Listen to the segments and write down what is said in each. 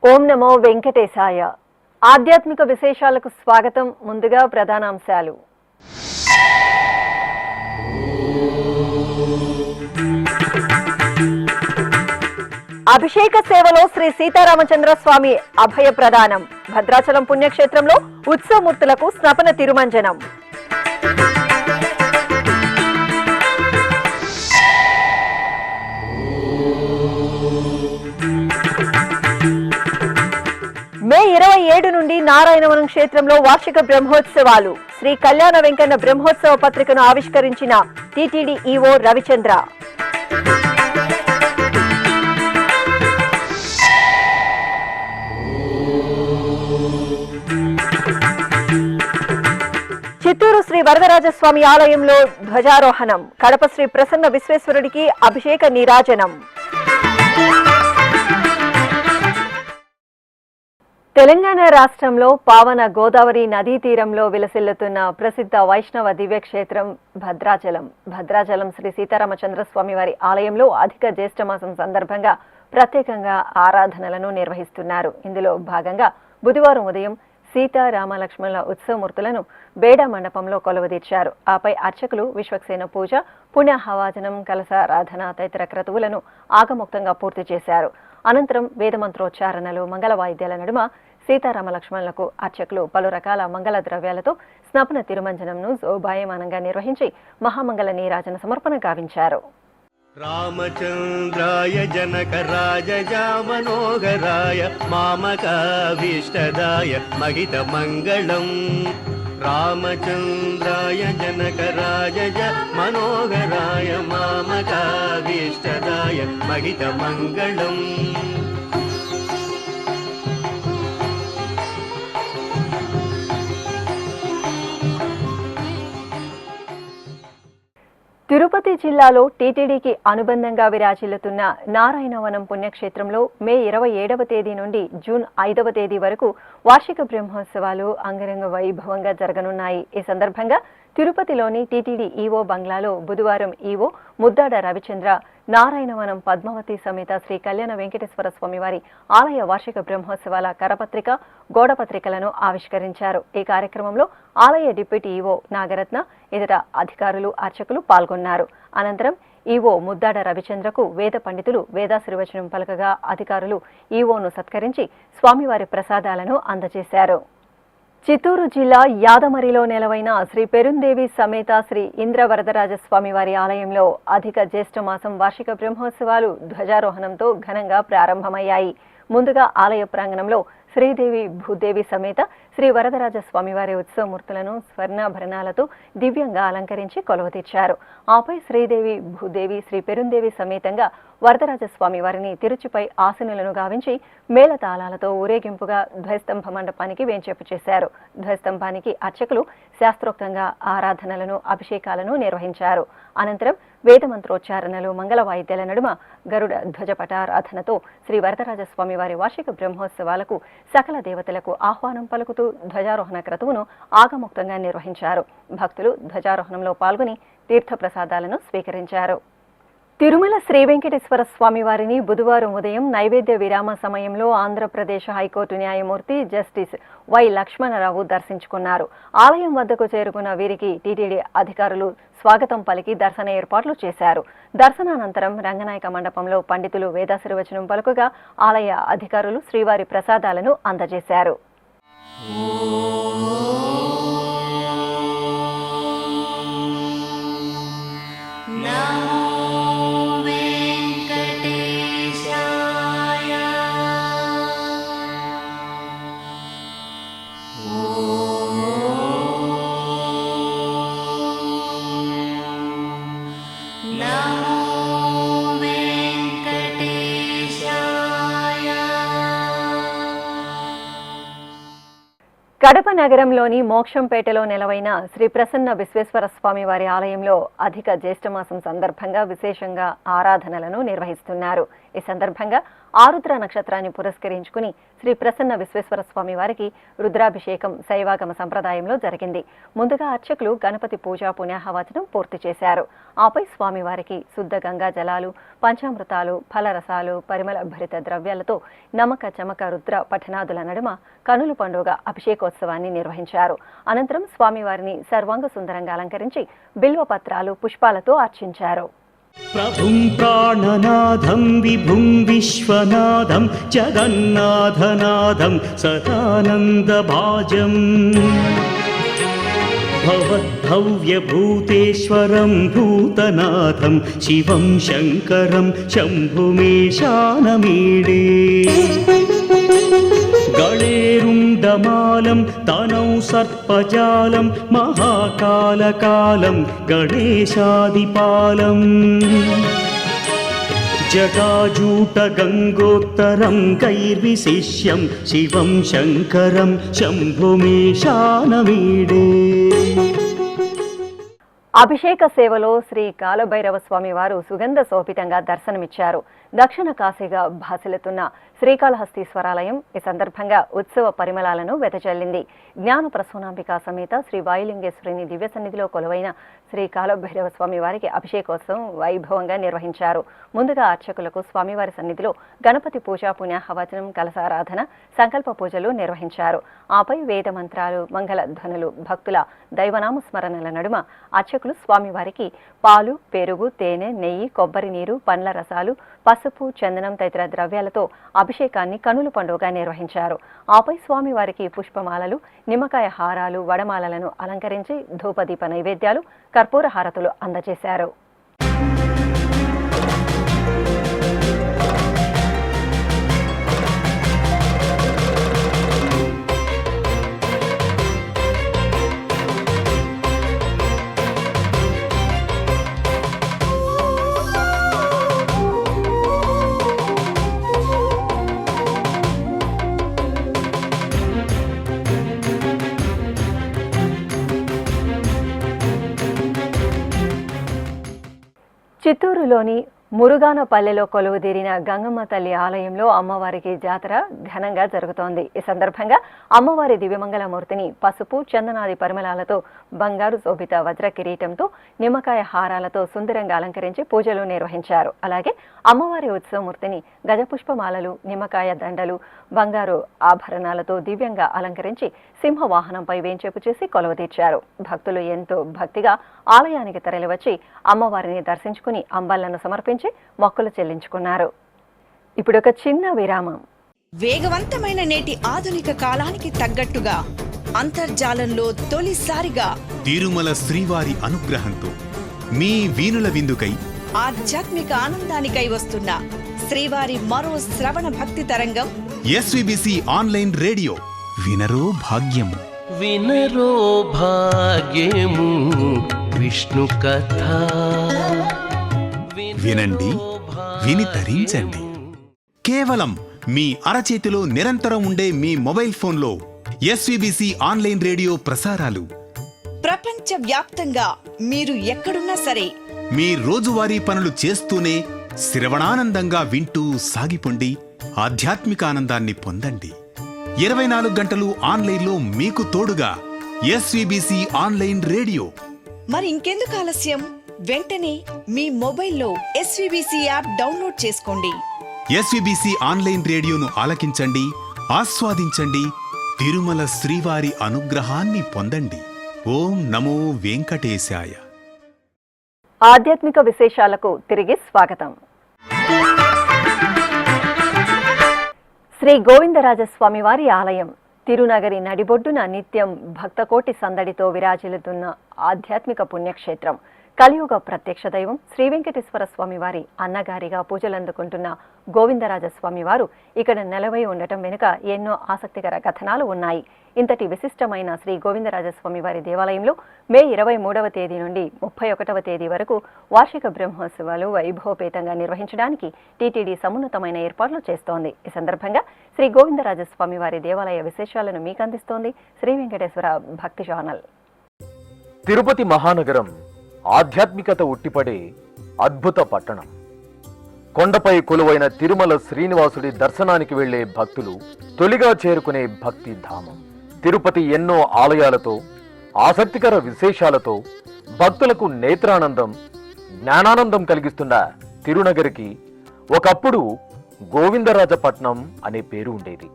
ఓం నమో వెంకటేశాయ. ఆధ్యాత్మిక విశేషాలకు స్వాగతం. ముందుగా ప్రధానాంశాలు. అభిషేక సేవలో శ్రీ సీతారామచంద్ర స్వామి అభయ ప్రదానం. భద్రాచలం పుణ్యక్షేత్రంలో ఉత్సవమూర్తులకు స్నపన తిరుమంజనం. మే 27 నుండి నారాయణవనం క్షేత్రంలో వార్షిక బ్రహ్మోత్సవాలు. శ్రీ కళ్యాణ వెంకన్న బ్రహ్మోత్సవ పత్రికను ఆవిష్కరించిన టీటీడీ ఈవో రవిచంద్ర. చిత్తూరు శ్రీ వరదరాజస్వామి ఆలయంలో ధ్వజారోహణం. కడప శ్రీ ప్రసన్న విశ్వేశ్వరుడికి అభిషేక నీరాజనం. తెలంగాణ రాష్ట్రంలో పావన గోదావరి నదీ తీరంలో విలసిల్లుతున్న ప్రసిద్ధ వైష్ణవ దివ్యక్షేత్రం భద్రాచలం శ్రీ సీతారామచంద్రస్వామి వారి ఆలయంలో అధిక జ్యేష్ఠమాసం సందర్భంగా ప్రత్యేకంగా ఆరాధనలను నిర్వహిస్తున్నారు. ఇందులో భాగంగా బుధవారం ఉదయం సీతారామలక్ష్మణుల ఉత్సవమూర్తులను బేడ మండపంలో కొలువుదీర్చారు. ఆపై అర్చకులు విశ్వక్సేన పూజ, పుణ్యహవాచనం, కలశారాధన తదితర క్రతువులను ఆగమోక్తంగా పూర్తి చేశారు. అనంతరం వేదమంత్రోచ్చారణలు, మంగళ వాయిద్యాల నడుమ సీతారామ లక్ష్మణులకు అర్చకులు పలు రకాల మంగళ ద్రవ్యాలతో స్నపన తిరుమంజనంను శోభాయమానంగా నిర్వహించి మహామంగళ నీరాజన సమర్పణ గావించారు. రామచంద్రాయ జనకరాజ మనోహరాయ మామకాభీష్టదాయ మహిత మంగళం. రామచంద్రాయ జనకరాజ మనోహరాయ మామకాభీష్టదాయ మహిత మంగళం. తిరుపతి జిల్లాలో టీటీడీకి అనుబంధంగా విరాజిల్లుతున్న నారాయణవనం పుణ్యక్షేత్రంలో మే 27వ తేదీ నుండి జూన్ 5వ తేదీ వరకు వార్షిక బ్రహ్మోత్సవాలు అంగరంగ వైభవంగా జరగనున్నాయి. ఈ సందర్భంగా తిరుపతిలోని టీటీడీ ఈవో బంగ్లాలో బుధవారం ఈవో ముద్దాడ రవిచంద్ర నారాయణవనం పద్మావతి సమేత శ్రీ కళ్యాణ వెంకటేశ్వర స్వామివారి ఆలయ వార్షిక బ్రహ్మోత్సవాల కరపత్రిక, గోడపత్రికలను ఆవిష్కరించారు. ఈ కార్యక్రమంలో ఆలయ డిప్యూటీ ఈవో నాగరత్న, ఇతర అధికారులు, అర్చకులు పాల్గొన్నారు. అనంతరం ఈవో ముద్దాడ రవిచంద్రకు వేద పండితులు వేదాశీర్వచనం పలకగా అధికారులు ఈవోను సత్కరించి స్వామివారి ప్రసాదాలను అందజేశారు. చిత్తూరు జిల్లా యాదమరిలో నెలవైన శ్రీ పెరుందేవి సమేత శ్రీ ఇంద్రవరదరాజస్వామి వారి ఆలయంలో అధిక జ్యేష్ఠమాసం వార్షిక బ్రహ్మోత్సవాలు ధ్వజారోహణంతో ఘనంగా ప్రారంభమయ్యాయి. ముందుగా ఆలయ ప్రాంగణంలో శ్రీదేవి భూదేవి సమేత శ్రీ వరదరాజస్వామివారి ఉత్సవమూర్తులను స్వర్ణాభరణాలతో దివ్యంగా అలంకరించి కొలువుతీర్చారు. ఆపై శ్రీదేవి భూదేవి శ్రీ పెరుందేవి సమేతంగా వరదరాజస్వామి వారిని తిరుచిపై ఆసనులను గావించి మేళతాళాలతో ఊరేగింపుగా ధ్వజస్తంభ మండపానికి వేంచేపు చేశారు. ధ్వజస్తంభానికి అర్చకులు శాస్త్రోక్తంగా ఆరాధనలను, అభిషేకాలను నిర్వహించారు. అనంతరం వేదమంత్రోచ్చారణలు, మంగళ వాయిద్యాల నడుమ గరుడ ధ్వజపటారాధనతో శ్రీ వరదరాజస్వామి వారి వార్షిక బ్రహ్మోత్సవాలకు సకల దేవతలకు ఆహ్వానం పలుకుతూ ధ్వజారోహణ క్రతువును ఆగమోక్తంగా నిర్వహించారు. భక్తులు ధ్వజారోహణంలో పాల్గొని తీర్థప్రసాదాలను స్వీకరించారు. తిరుమల శ్రీ వెంకటేశ్వర స్వామి వారిని బుధవారం ఉదయం నైవేద్య విరామ సమయంలో ఆంధ్రప్రదేశ్ హైకోర్టు న్యాయమూర్తి జస్టిస్ వై లక్ష్మణరావు దర్శించుకున్నారు. ఆలయం వద్దకు చేరుకున్న వీరికి టీటీడీ అధికారులు స్వాగతం పలికి దర్శన ఏర్పాట్లు చేశారు. దర్శనానంతరం రంగనాయక మండపంలో పండితులు వేదాశీర్వచనం పలుకగా ఆలయ అధికారులు శ్రీవారి ప్రసాదాలను అందజేశారు. నమో వెంకటేశాయ. కడప నగరంలోని మోక్షంపేటలో నెలవైన శ్రీ ప్రసన్న విశ్వేశ్వర స్వామి వారి ఆలయంలో అధిక జ్యేష్ఠమాసం సందర్భంగా విశేషంగా ఆరాధనలను నిర్వహిస్తున్నారు. ఈ సందర్భంగా ఆరుద్ర నక్షత్రాన్ని పురస్కరించుకుని శ్రీ ప్రసన్న విశ్వేశ్వర స్వామి వారికి రుద్రాభిషేకం శైవాగమ సంప్రదాయంలో జరిగింది. ముందుగా అర్చకులు గణపతి పూజా పుణ్యాహవచనం పూర్తి చేశారు. ఆపై స్వామివారికి శుద్ధ గంగా జలాలు, పంచామృతాలు, ఫలరసాలు, పరిమళ భరిత ద్రవ్యాలతో నమక చమక రుద్ర పఠనాదుల నడుమ కనుల పండుగ అభిషేకోత్సవాన్ని నిర్వహించారు. అనంతరం స్వామివారిని సర్వాంగ సుందరంగా అలంకరించి బిల్వపత్రాలు, పుష్పాలతో అర్చించారు. ప్రభుం ప్రాణనాథం విభుం విశ్వనాథం జగన్నాథనాథం సదానందభాజం భవద్భవ్యభూతేశ్వరం భూతనాథం శివం శంకరం శంభుమేశానమీడే గళేరుండమాలం తనౌ సర్పజాలం మహాకాలకాలం గణేశాదిపాలం జటాజూట గంగోత్తరం కైర్విశిష్యం శివం శంకరం శంభుమేశానమీడే. అభిషేక సేవలో శ్రీ కాలభైరవ స్వామి వారు సుగంధ శోభితంగా దర్శనమిచ్చారు. దక్షిణ కాశీగా భాసిల్లుతున్న శ్రీకాళహస్తీశ్వరాలయం ఈ సందర్భంగా ఉత్సవ పరిమళాలను వెదజల్లింది. జ్ఞాన ప్రసూనాంబిక సమేత శ్రీ వాయులింగేశ్వరిని దివ్య సన్నిధిలో కొలువైన శ్రీ కాలభైరవ స్వామి వారికి అభిషేకోత్సవం వైభవంగా నిర్వహించారు. ముందుగా అర్చకులకు స్వామివారి సన్నిధిలో గణపతి పూజా పుణ్యాహవచనం, కలశారాధన, సంకల్ప పూజలు నిర్వహించారు. ఆపై వేద మంత్రాలు, మంగళ ధ్వనులు, భక్తుల దైవనామ స్మరణల నడుమ అర్చకులు స్వామివారికి పాలు, పెరుగు, తేనె, నెయ్యి, కొబ్బరి నీరు, పండ్ల రసాలు, పసుపు, చందనం తదితర ద్రవ్యాలతో అభిషేకాన్ని కనుల పండుగ నిర్వహించారు. ఆపై స్వామివారికి పుష్పమాలలు, నిమ్మకాయ హారాలు, వడమాలలను అలంకరించి ధూపదీప నైవేద్యాలు, కర్పూర హారతులు అందజేశారు. చిత్తూరులోని మురుగానపల్లెలో కొలువుదీరిన గంగమ్మ తల్లి ఆలయంలో అమ్మవారికి జాతర ఘనంగా జరుగుతోంది. ఈ సందర్భంగా అమ్మవారి దివ్యమంగళమూర్తిని పసుపు, చందనాది పరిమళాలతో, బంగారు శోభిత వజ్ర కిరీటంతో, నిమ్మకాయ హారాలతో సుందరంగా అలంకరించి పూజలు నిర్వహించారు. అలాగే అమ్మవారి ఉత్సవమూర్తిని గజపుష్పమాలలు, నిమ్మకాయ దండలు, బంగారు ఆభరణాలతో దివ్యంగా అలంకరించి సింహవాహనంపై వేంచేపు చేసి కొలువుదీర్చారు. భక్తులు ఎంతో భక్తిగా ఆలయానికి తరలివచ్చి అమ్మవారిని దర్శించుకుని అంబళ్లను సమర్పించి మొక్కులు చెల్లించుకున్నారు. ఇప్పుడు ఒక చిన్న విరామం. వేగవంతమైన నేటి ఆధునిక కాలానికి తగ్గట్టుగా అంతర్జాలంలో తొలిసారిగా తిరుమల శ్రీవారి అనుగ్రహంతో మీ వీణుల విందుకై ఆధ్యాత్మిక ఆనందానికై వస్తున్న శ్రీవారి మరో శ్రవణ భక్తి తరంగం ఎస్విబిసి ఆన్లైన్ రేడియో వినరో భాగ్యము. వినరో భాగ్యము విష్ణు కథ వినండి, విని తరించండి. కేవలం మీ అరచేతిలో నిరంతరం ఉండే మీ మొబైల్ ఫోన్లో ఎస్విబిసి ఆన్లైన్ రేడియో ప్రసారాలు ప్రపంచ వ్యాప్తంగా మీరు ఎక్కడున్నా సరే మీ రోజువారీ పనులు చేస్తూనే శ్రవణానందంగా వింటూ సాగిపోండి, ఆధ్యాత్మిక ఆనందాన్ని పొందండి. 24 గంటలు ఆన్లైన్లో మీకు తోడుగా ఎస్విబిసి ఆన్లైన్ రేడియో. మరి ఇంకెందుకు ఆలస్యం? వెంటనే మీ మొబైల్లో ఎస్విబిసి యాప్ డౌన్లోడ్ చేసుకోండి. ఎస్విబిసి ఆన్లైన్ రేడియోను ఆలకించండి, ఆస్వాదించండి, తిరుమల శ్రీవారి అనుగ్రహాన్ని పొందండి. ఓం నమో వెంకటేశాయ. ఆధ్యాత్మిక విశేషాలకు తిరిగి స్వాగతం. శ్రీ గోవిందరాజస్వామి వారి ఆలయం తిరునగరి నడిబొడ్డున నిత్యం భక్తకోటి సందడితో విరాజిల్లుతున్న ఆధ్యాత్మిక పుణ్యక్షేత్రం. కలియుగ ప్రత్యక్ష దైవం శ్రీ వెంకటేశ్వర స్వామి వారి అన్నగారిగా పూజలందుకుంటున్న గోవిందరాజస్వామి వారు ఇక్కడ నెలవై ఉండటం వెనుక ఎన్నో ఆసక్తికర కథనాలు ఉన్నాయి. ఇంతటి విశిష్టమైన శ్రీ గోవిందరాజస్వామి వారి దేవాలయంలో మే 23వ తేదీ నుండి 31వ తేదీ వరకు వార్షిక బ్రహ్మోత్సవాలు వైభవపేతంగా నిర్వహించడానికి టీటీడీ సమున్నతమైన ఏర్పాట్లు చేస్తోంది. ఈ సందర్భంగా శ్రీ గోవిందరాజస్వామి వారి దేవాలయ విశేషాలను మీకు అందిస్తోంది శ్రీ వెంకటేశ్వర భక్తి ఛానల్. తిరుపతి మహానగరం ఆధ్యాత్మికత ఉట్టిపడే అద్భుత పట్టణం. కొండపై కొలువైన తిరుమల శ్రీనివాసుడి దర్శనానికి వెళ్లే భక్తులు తొలిగా చేరుకునే భక్తి ధామం. తిరుపతి ఎన్నో ఆలయాలతో, ఆసక్తికర విశేషాలతో భక్తులకు నేత్రానందం, జ్ఞానానందం కలిగిస్తున్న తిరునగరికి ఒకప్పుడు గోవిందరాజపట్నం అనే పేరు ఉండేది.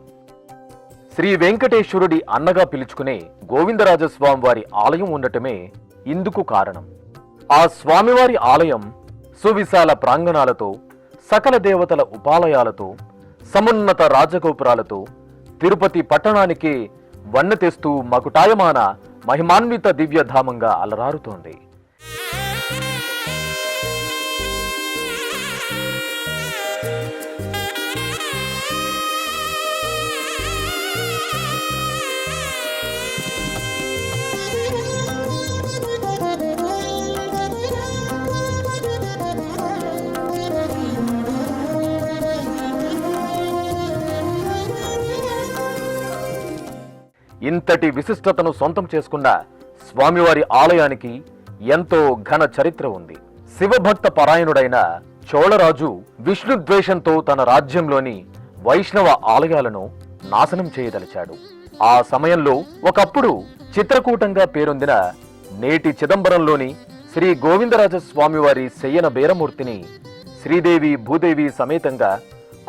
శ్రీ వెంకటేశ్వరుడి అన్నగా పిలుచుకునే గోవిందరాజస్వామి వారి ఆలయం ఉండటమే ఇందుకు కారణం. ఆ స్వామివారి ఆలయం సువిశాల ప్రాంగణాలతో, సకల దేవతల ఉపాలయాలతో, సమున్నత రాజగోపురాలతో తిరుపతి పట్టణానికి వన్నె తెస్తూ మకుటాయమాన మహిమాన్విత దివ్యధామంగా అలరారుతోంది. ఇంతటి విశిష్టతను సొంతం చేసుకున్న స్వామివారి ఆలయానికి ఎంతో ఘన చరిత్ర ఉంది. శివభక్త పరాయణుడైన చోళరాజు విష్ణు ద్వేషంతో తన రాజ్యంలోని వైష్ణవ ఆలయాలను నాశనం చేయదలిచాడు. ఆ సమయంలో ఒకప్పుడు చిత్రకూటంగా పేరొందిన నేటి చిదంబరంలోని శ్రీ గోవిందరాజస్వామివారి శయ్యన బేరమూర్తిని శ్రీదేవి భూదేవి సమేతంగా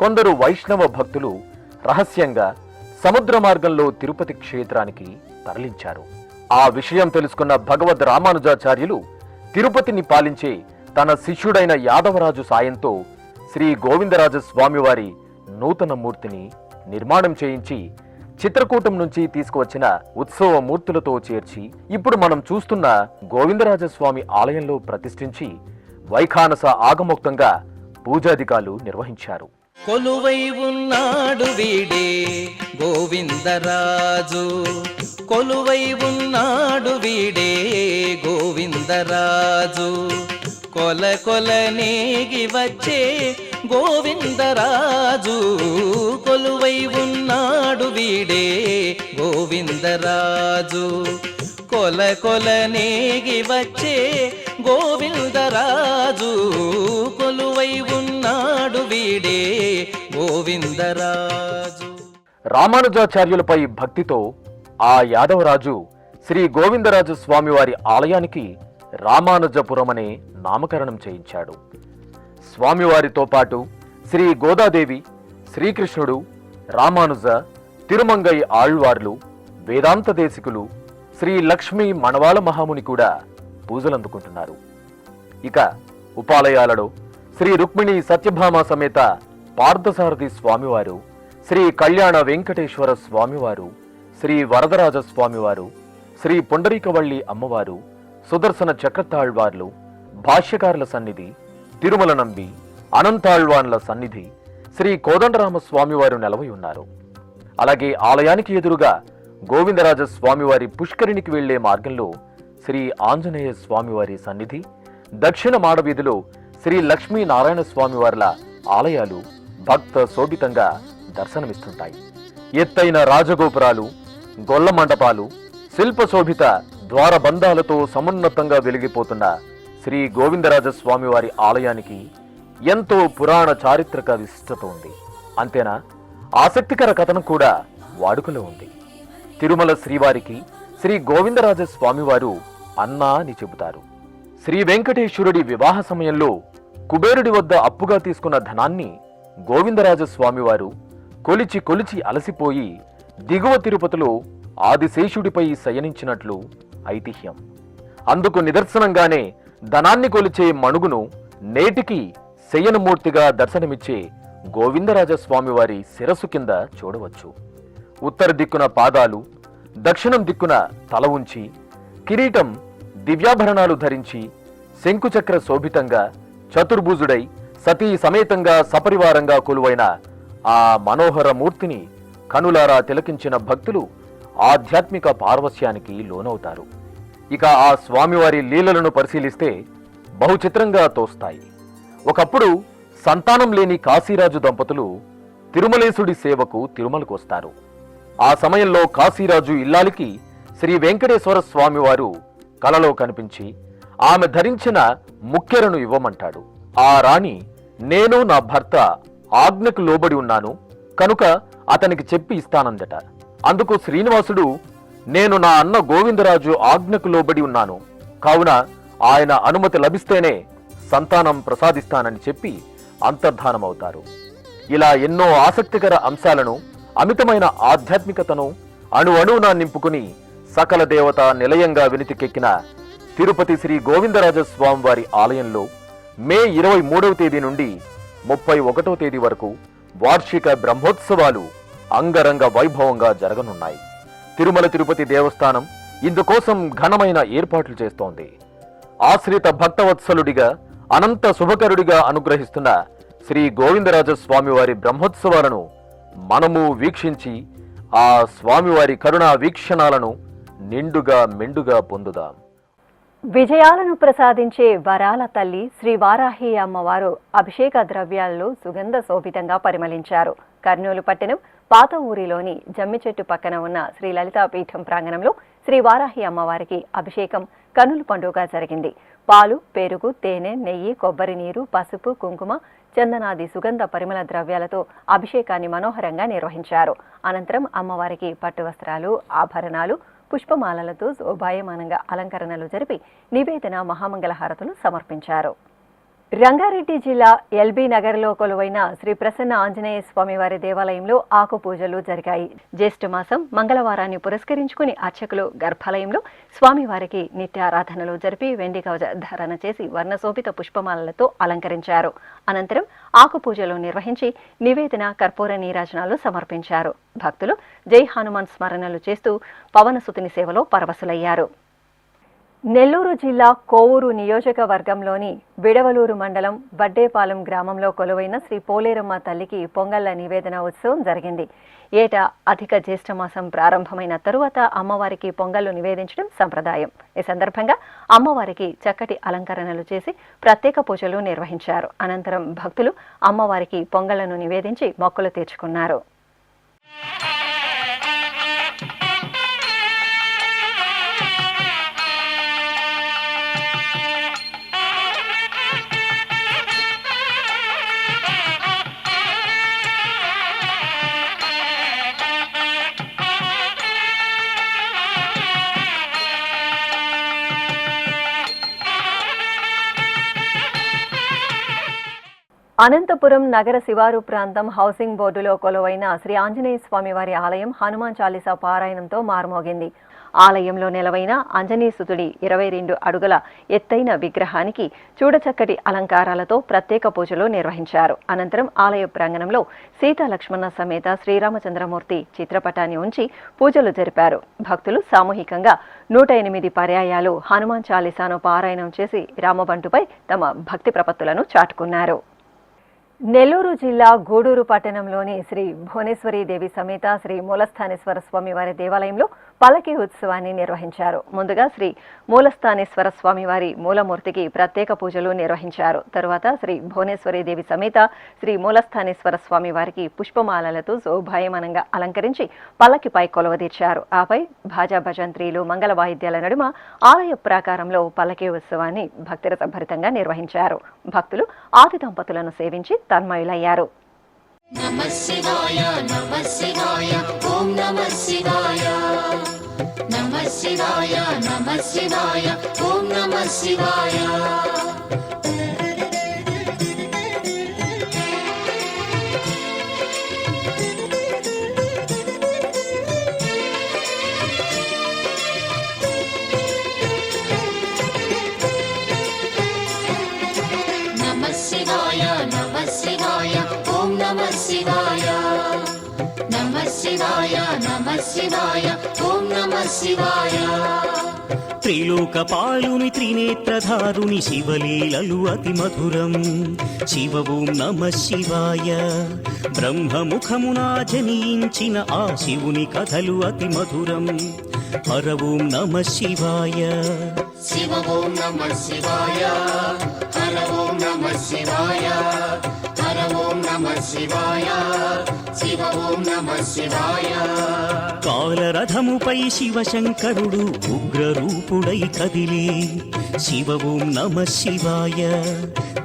కొందరు వైష్ణవ భక్తులు రహస్యంగా సముద్ర మార్గంలో తిరుపతి క్షేత్రానికి తరలించారు. ఆ విషయం తెలుసుకున్న భగవద్ రామానుజాచార్యులు తిరుపతిని పాలించే తన శిష్యుడైన యాదవరాజు సాయంతో శ్రీ గోవిందరాజస్వామివారి నూతన మూర్తిని నిర్మాణం చేయించి చిత్రకూటం నుంచి తీసుకువచ్చిన ఉత్సవ మూర్తులతో చేర్చి ఇప్పుడు మనం చూస్తున్న గోవిందరాజస్వామి ఆలయంలో ప్రతిష్ఠించి వైఖానస ఆగమోక్తంగా పూజాధికాలు నిర్వహించారు. కొలువై ఉన్నాడు వీడే గోవిందరాజు, కొలువై ఉన్నాడు వీడే గోవిందరాజు, కొల కొల నేగి వచ్చే గోవిందరాజు, కొలువై ఉన్నాడు వీడే గోవిందరాజు, కొల కొల నేగి వచ్చే గోవిందరాజు, కొలువై ఉన్నాడు వీడే గోవిందరాజు. రామానుజాచార్యులపై భక్తితో ఆ యాదవరాజు శ్రీ గోవిందరాజు స్వామివారి ఆలయానికి రామానుజపురం అనే నామకరణం చేయించాడు. స్వామివారితో పాటు శ్రీ గోదాదేవి, శ్రీకృష్ణుడు, రామానుజ, తిరుమంగై ఆళ్వార్లు, వేదాంత దేశికులు, శ్రీ లక్ష్మీ మణవాళ మహాముని కూడా పూజలందుకుంటున్నారు. ఇక ఉపాలయాలలో శ్రీ రుక్మిణి సత్యభామ సమేత పార్థసారథి స్వామివారు, శ్రీ కళ్యాణ వెంకటేశ్వర స్వామివారు, శ్రీ వరదరాజ స్వామివారు, శ్రీ పుండరీకవల్లి అమ్మవారు, సుదర్శన చక్రతాళ్వార్లు, భాష్యకారుల సన్నిధి, తిరుమల నంబి, అనంతాళ్వాన్ల సన్నిధి, శ్రీ కోదండరామ స్వామివారు నెలవై ఉన్నారు. అలాగే ఆలయానికి ఎదురుగా గోవిందరాజ స్వామివారి పుష్కరిణికి వెళ్లే మార్గంలో శ్రీ ఆంజనేయ స్వామివారి సన్నిధి, దక్షిణ మాడవీధిలో శ్రీ లక్ష్మీనారాయణ స్వామివార్ల ఆలయాలు భక్త శోభితంగా దర్శనమిస్తుంటాయి. ఎత్తైన రాజగోపురాలు, గొల్ల మండపాలు, శిల్పశోభిత ద్వారబంధాలతో సమున్నతంగా వెలిగిపోతున్న శ్రీ గోవిందరాజ స్వామివారి ఆలయానికి ఎంతో పురాణ చారిత్రక విశిష్టత ఉంది. అంతేనా, ఆసక్తికర కథనం కూడా వాడుకలో ఉంది. తిరుమల శ్రీవారికి శ్రీ గోవిందరాజ స్వామివారు అన్నా అని చెబుతారు. శ్రీ వెంకటేశ్వరుడి వివాహ సమయంలో కుబేరుడి వద్ద అప్పుగా తీసుకున్న ధనాన్ని గోవిందరాజ స్వామివారు కొలిచి కొలిచి అలసిపోయి దిగువ తిరుపతిలో ఆదిశేషుడిపై శయనించినట్లు ఐతిహ్యం. అందుకు నిదర్శనంగానే ధనాన్ని కొలిచే మణుగును నేటికి శయనమూర్తిగా దర్శనమిచ్చే గోవిందరాజస్వామివారి శిరస్సు కింద చూడవచ్చు. ఉత్తర దిక్కున పాదాలు, దక్షిణం దిక్కున తల ఉంచి, కిరీటం, దివ్యాభరణాలు ధరించి శంకుచక్ర శోభితంగా చతుర్భుజుడై సతీ సమేతంగా సపరివారంగా కొలువైన ఆ మనోహర మూర్తిని కనులారా తిలకించిన భక్తులు ఆధ్యాత్మిక పారవస్యానికి లోనవుతారు. ఇక ఆ స్వామివారి లీలలను పరిశీలిస్తే బహుచిత్రంగా తోస్తాయి. ఒకప్పుడు సంతానం లేని కాశీరాజు దంపతులు తిరుమలేశుడి సేవకు తిరుమలకు వస్తారు. ఆ సమయంలో కాశీరాజు ఇల్లాలికి శ్రీ వెంకటేశ్వర స్వామివారు కలలో కనిపించి ఆమె ధరించిన ముక్కెరను ఇవ్వమంటాడు. ఆ రాణి, నేను నా భర్త ఆజ్ఞకు లోబడి ఉన్నాను కనుక అతనికి చెప్పి ఇస్తానందట. అందుకు శ్రీనివాసుడు, నేను నా అన్న గోవిందరాజు ఆజ్ఞకు లోబడి ఉన్నాను కావున ఆయన అనుమతి లభిస్తేనే సంతానం ప్రసాదిస్తానని చెప్పి అంతర్ధానమవుతారు. ఇలా ఎన్నో ఆసక్తికర అంశాలను, అమితమైన ఆధ్యాత్మికతను అణువణువున నింపుకుని సకల దేవత నిలయంగా వినితికెక్కిన తిరుపతి శ్రీ గోవిందరాజ స్వామివారి ఆలయంలో మే 23వ తేదీ నుండి 31వ తేదీ వరకు వార్షిక బ్రహ్మోత్సవాలు అంగరంగ వైభవంగా జరగనున్నాయి. తిరుమల తిరుపతి దేవస్థానం ఇందుకోసం ఘనమైన ఏర్పాట్లు చేస్తోంది. ఆశ్రిత భక్తవత్సలుడిగా అనంత శుభకరుడిగా అనుగ్రహిస్తున్న శ్రీ గోవిందరాజ స్వామివారి బ్రహ్మోత్సవాలను మనము వీక్షించి ఆ స్వామివారి కరుణా వీక్షణాలను నిండుగా మెండుగా పొందుదాం. విజయాలను ప్రసాదించే వరాల తల్లి శ్రీ వారాహి అమ్మవారు అభిషేక ద్రవ్యాల్లో సుగంధ శోభితంగా పరిమళించారు. కర్నూలు పట్టణం పాత ఊరిలోని జమ్మి చెట్టు పక్కన ఉన్న శ్రీ లలితాపీఠం ప్రాంగణంలో శ్రీ వారాహి అమ్మవారికి అభిషేకం కన్నుల పండుగ జరిగింది. పాలు, పెరుగు, తేనె, నెయ్యి, కొబ్బరి నీరు, పసుపు, కుంకుమ, చందనాది సుగంధ పరిమళ ద్రవ్యాలతో అభిషేకాన్ని మనోహరంగా నిర్వహించారు. అనంతరం అమ్మవారికి పట్టు వస్త్రాలు, ఆభరణాలు, పుష్పమాలలతో శోభాయమానంగా అలంకరణలు జరిపి నివేదన, మహామంగళ హారతులు సమర్పించారు. రంగారెడ్డి జిల్లా ఎల్బీ నగర్లో కొలువైన శ్రీ ప్రసన్న ఆంజనేయ స్వామివారి దేవాలయంలో ఆకు పూజలు జరిగాయి. జ్యేష్ఠ మాసం మంగళవారాన్ని పురస్కరించుకుని అర్చకులు గర్భాలయంలో స్వామివారికి నిత్య ఆరాధనలు జరిపి వెండి కవచ ధారణ చేసి వర్ణశోభిత పుష్పమాలలతో అలంకరించారు. అనంతరం ఆకు పూజలు నిర్వహించి నివేదన, కర్పూర నీరాజనాలు సమర్పించారు. భక్తులు జై హనుమాన్ స్మరణలు చేస్తూ పవనసుతుని సేవలో పరవశులయ్యారు. నెల్లూరు జిల్లా కోవూరు నియోజకవర్గంలోని బిడవలూరు మండలం వడ్డేపాలెం గ్రామంలో కొలువైన శ్రీ పోలేరమ్మ తల్లికి పొంగళ్ల నివేదన ఉత్సవం జరిగింది. ఏటా అధిక జ్యేష్ఠమాసం ప్రారంభమైన తరువాత అమ్మవారికి పొంగళ్లు నివేదించడం సంప్రదాయం. ఈ సందర్భంగా అమ్మవారికి చక్కటి అలంకరణలు చేసి ప్రత్యేక పూజలు నిర్వహించారు. అనంతరం భక్తులు అమ్మవారికి పొంగళ్లను నివేదించి మొక్కులు తీర్చుకున్నారు. అనంతపురం నగర శివారు ప్రాంతం హౌసింగ్ బోర్డులో కొలువైన శ్రీ ఆంజనేయ స్వామివారి ఆలయం హనుమాన్ చాలీసా పారాయణంతో మారుమోగింది. ఆలయంలో నెలవైన ఆంజనేయసుతుడి 22 అడుగుల ఎత్తైన విగ్రహానికి చూడచక్కటి అలంకారాలతో ప్రత్యేక పూజలు నిర్వహించారు. అనంతరం ఆలయ ప్రాంగణంలో సీతా లక్ష్మణ సమేత శ్రీరామచంద్రమూర్తి చిత్రపటాన్ని ఉంచి పూజలు జరిపారు. భక్తులు సామూహికంగా 108 పర్యాయాలు హనుమాన్ చాలీసాను పారాయణం చేసి రామబంటుపై తమ భక్తి ప్రపత్తులను చాటుకున్నారు. నెల్లూరు జిల్లా గూడూరు పట్టణంలోని శ్రీ భువనేశ్వరీ దేవి సమేత శ్రీ మూలస్థానేశ్వర స్వామివారి దేవాలయంలో పల్లకి ఉత్సవాన్ని నిర్వహించారు. ముందుగా శ్రీ మూలస్థానేశ్వర స్వామివారి మూలమూర్తికి ప్రత్యేక పూజలు నిర్వహించారు. తరువాత శ్రీ భువనేశ్వరీ దేవి సమేత శ్రీ మూలస్థానేశ్వర స్వామివారికి పుష్పమాలలతో శోభాయమానంగా అలంకరించి పల్లకిపై కొలువదీర్చారు. ఆపై భాజా భజంత్రీలు, మంగళ వాయిద్యాల నడుమ ఆలయ ప్రాకారంలో పల్లకి ఉత్సవాన్ని భక్తిరసభరితంగా నిర్వహించారు. భక్తులు ఆది దంపతులను సేవించి తన్మయులయ్యారు. నమః శివాయ నమః శివాయ ఓం నమః శివాయ నమః శివాయ నమః శివాయ ఓం నమః శివాయ నమః శివాయ నమః శివాయ ఓం నమః శివాయ నమః శివాయ నమః శివాయ ఓం నమః శివాయ త్రిలోకపాలుని త్రినేత్రధారుని శివలీలలు అతి మధురం. శివ ఓం నమః శివాయ. బ్రహ్మముఖమున జనించిన ఆ శివుని కథలు అతి మధురం. హర ఓం నమః శివాయ. శివ ఓం నమః శివాయ. హర ఓం నమః శివాయ. హర ఓం నమః శివాయ. శివ ఓం నమః శివాయ. కాలరథముపై శివశంకరుడు ఉగ్రరూపుడై కదిలి శివ ఓం నమః శివాయ.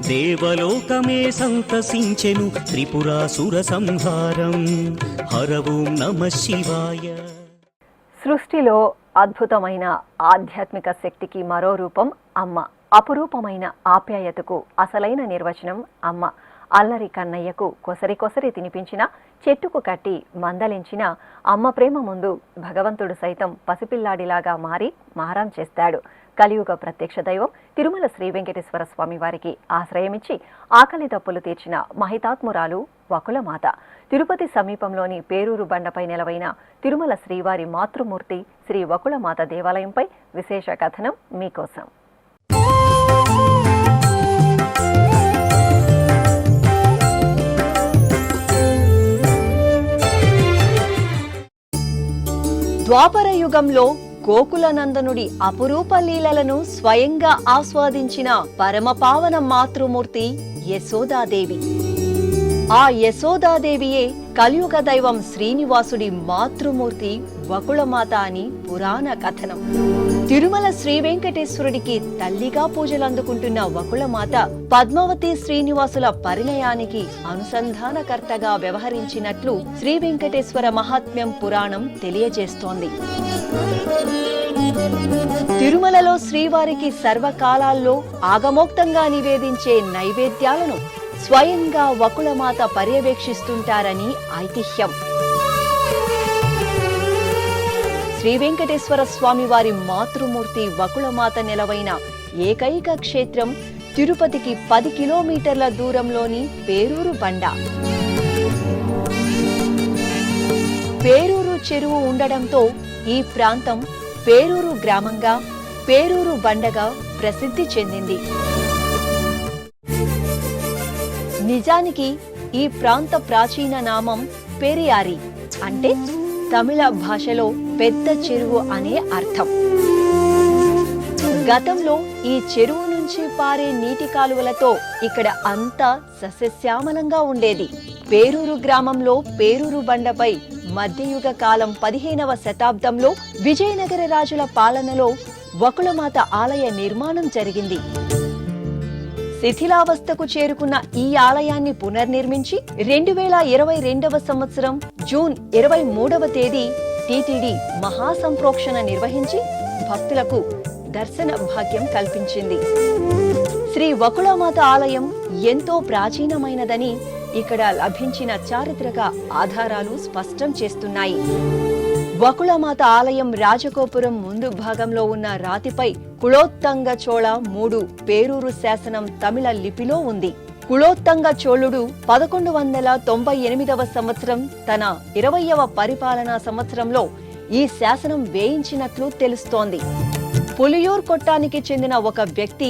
దేవలోకమే సంతసించెను త్రిపురాసుర సంహారం. హర ఓం నమః శివాయ. సృష్టిలో అద్భుతమైన ఆధ్యాత్మిక శక్తికి మరో రూపం అమ్మ. అపురూపమైన ఆప్యాయతకు అసలైన నిర్వచనం అమ్మ. అల్లరి కన్నయ్యకు కొసరి తినిపించిన, చెట్టుకు కట్టి మందలించిన అమ్మ ప్రేమ ముందు భగవంతుడు సైతం పసిపిల్లాడిలాగా మారి మారం చేస్తాడు. కలియుగ ప్రత్యక్ష దైవం తిరుమల శ్రీ వెంకటేశ్వర స్వామి వారికి ఆశ్రయమిచ్చి ఆకలి దప్పులు తీర్చిన మహితాత్మురాలు వకులమాత. తిరుపతి సమీపంలోని పేరూరు బండపై నెలవైన తిరుమల శ్రీవారి మాతృమూర్తి శ్రీ వకులమాత దేవాలయంపై విశేష కథనం మీకోసం. ద్వాపర యుగంలో గోకులనందనుడి అపురూప లీలలను స్వయంగా ఆస్వాదించిన పరమపావన మాతృమూర్తి యశోదాదేవి. ఆ యశోదాదేవియే కలియుగ దైవం శ్రీనివాసుడి మాతృమూర్తి వకుళమాత అని పురాణ కథనం. తిరుమల శ్రీ వెంకటేశ్వరుడికి తల్లిగా పూజలందుకుంటున్న వకుళమాత పద్మావతి శ్రీనివాసుల పరిణయానికి అనుసంధానకర్తగా వ్యవహరించినట్లు శ్రీ వెంకటేశ్వర మహాత్మ్యం పురాణం తెలియజేస్తోంది. తిరుమలలో శ్రీవారికి సర్వకాలాల్లో ఆగమోక్తంగా నివేదించే నైవేద్యాలను స్వయంగా వకుళమాత పర్యవేక్షిస్తుంటారని ఐతిహ్యం. శ్రీ వెంకటేశ్వర స్వామి వారి మాతృమూర్తి వకుళమాత నెలవైన ఏకైక క్షేత్రం తిరుపతికి 10 కిలోమీటర్ల దూరంలోని పేరూరు బండ. పేరూరు చెరువు ఉండడంతో ఈ ప్రాంతం పేరూరు గ్రామంగా, పేరూరు బండగా ప్రసిద్ధి చెందింది. నిజానికి ఈ ప్రాంత ప్రాచీన నామం పెరియారి, అంటే తమిళ భాషలో పెద్ద చెరువు అనే అర్థం. గతంలో ఈ చెరువు నుంచి పారే నీటి కాలువలతో ఇక్కడ అంతా సస్యశ్యామలంగా ఉండేది. పేరూరు గ్రామంలో పేరూరు బండపై మధ్యయుగ కాలం 15వ శతాబ్దంలో విజయనగర రాజుల పాలనలో వకుళమాత ఆలయ నిర్మాణం జరిగింది. శిథిలావస్థకు చేరుకున్న ఈ ఆలయాన్ని పునర్నిర్మించి 2022వ సంవత్సరం జూన్ 23వ తేదీ టీటీడీ మహాసంప్రోక్షణ నిర్వహించి భక్తులకు దర్శన భాగ్యం కల్పించింది. శ్రీ వకుళమాత ఆలయం ఎంతో ప్రాచీనమైనదని ఇక్కడ లభించిన చారిత్రక ఆధారాలు స్పష్టం చేస్తున్నాయి. వకుళమాత ఆలయం రాజగోపురం ముందు భాగంలో ఉన్న రాతిపై కుళోత్తంగ చోళ 3 పేరూరు శాసనం తమిళ లిపిలో ఉంది. కుళోత్తంగ చోళుడు 1198వ సంవత్సరం తన 20వ పరిపాలనా సంవత్సరంలో ఈ శాసనం వేయించినట్లు తెలుస్తోంది. పులియూర్ కొట్టానికి చెందిన ఒక వ్యక్తి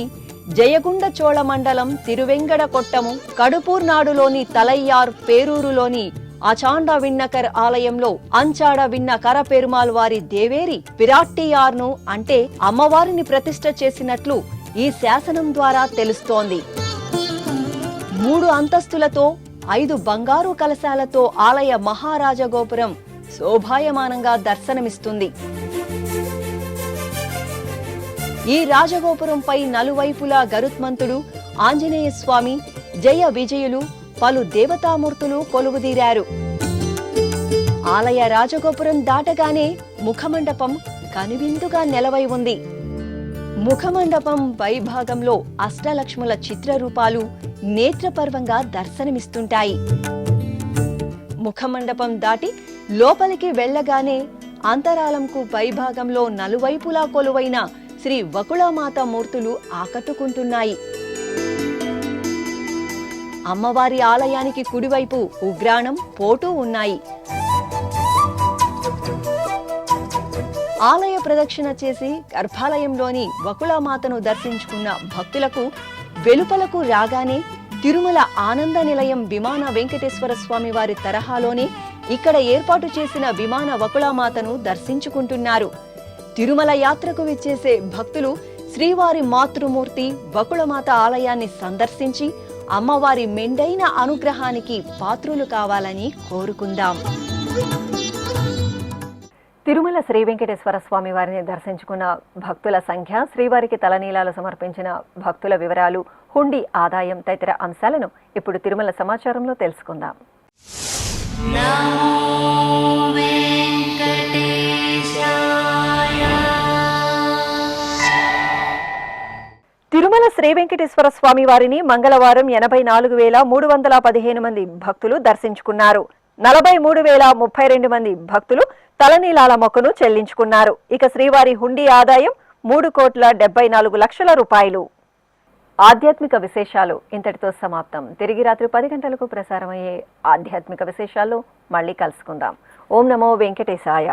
జయగుండ చోళ మండలం తిరువెంగడ కొట్టము కడుపూర్నాడులోని తలయ్యార్ పేరూరులోని అచాండ విన్నకర్ ఆలయంలో అంచాడ విన్న కర పెరుమాల్ వారి దేవేరి పిరాట్టియార్ను అంటే అమ్మవారిని ప్రతిష్ఠ చేసినట్లు ఈ శాసనం ద్వారా తెలుస్తోంది. 3 అంతస్తులతో 5 బంగారు కలశాలతో ఆలయ మహారాజ గోపురం శోభాయమానంగా దర్శనమిస్తుంది. ఈ రాజగోపురంపై నలువైపులా గరుత్మంతుడు, ఆంజనేయ స్వామి, జయ విజయులు, పలు దేవతామూర్తులు కొలువుదీరారు. ఆలయ రాజగోపురం దాటగానే ముఖమండపం కనువిందుగా నెలవై ఉంది. ముఖమండపం పైభాగంలో అష్టలక్ష్ముల చిత్రరూపాలు నేత్రపర్వంగా దర్శనమిస్తుంటాయి. ముఖమండపం దాటి లోపలికి వెళ్లగానే అంతరాలంకు పైభాగంలో నలువైపులా కొలువైన శ్రీ వకుళమాత మూర్తులు ఆకట్టుకుంటున్నాయి. అమ్మవారి ఆలయానికి కుడివైపు ఉగ్రాణం, పోటు ఉన్నాయి. ఆలయ ప్రదక్షిణ చేసి గర్భాలయంలోని వకుళమాతను దర్శించుకున్న భక్తులకు వెలుపలకు రాగానే తిరుమల ఆనంద నిలయం విమాన వెంకటేశ్వర స్వామి వారి తరహాలోనే ఇక్కడ ఏర్పాటు చేసిన విమాన వకుళమాతను దర్శించుకుంటున్నారు. తిరుమల యాత్రకు విచ్చేసే భక్తులు శ్రీవారి మాతృమూర్తి వకుళమాత ఆలయాన్ని సందర్శించి అమ్మవారి మెండైన అనుగ్రహానికి పాత్రులు కావాలని కోరుకుందాం. తిరుమల శ్రీ వెంకటేశ్వర స్వామి వారిని దర్శించుకున్న భక్తుల సంఖ్య, శ్రీవారికి తలనీలాలు సమర్పించిన భక్తుల వివరాలు, హుండీ ఆదాయం తదితర అంశాలను ఇప్పుడు తిరుమల సమాచారంలో తెలుసుకుందాం. తిరుమల శ్రీ వెంకటేశ్వర స్వామి వారిని మంగళవారం 84,315 మంది భక్తులు దర్శించుకున్నారు. 43,032 మంది భక్తులు తలనీలాల మొక్కను చెల్లించుకున్నారు. ఇక శ్రీవారి హుండీ ఆదాయం 3,74,00,000 రూపాయలు. ఆధ్యాత్మిక విశేషాలు ఇంతటితో సమాప్తం. తిరిగి రాత్రి 10 గంటలకు ప్రసారమయ్యే ఆధ్యాత్మిక విశేషాల్లో మళ్ళీ కలుసుకుందాం. ఓం నమో వెంకటేశాయ.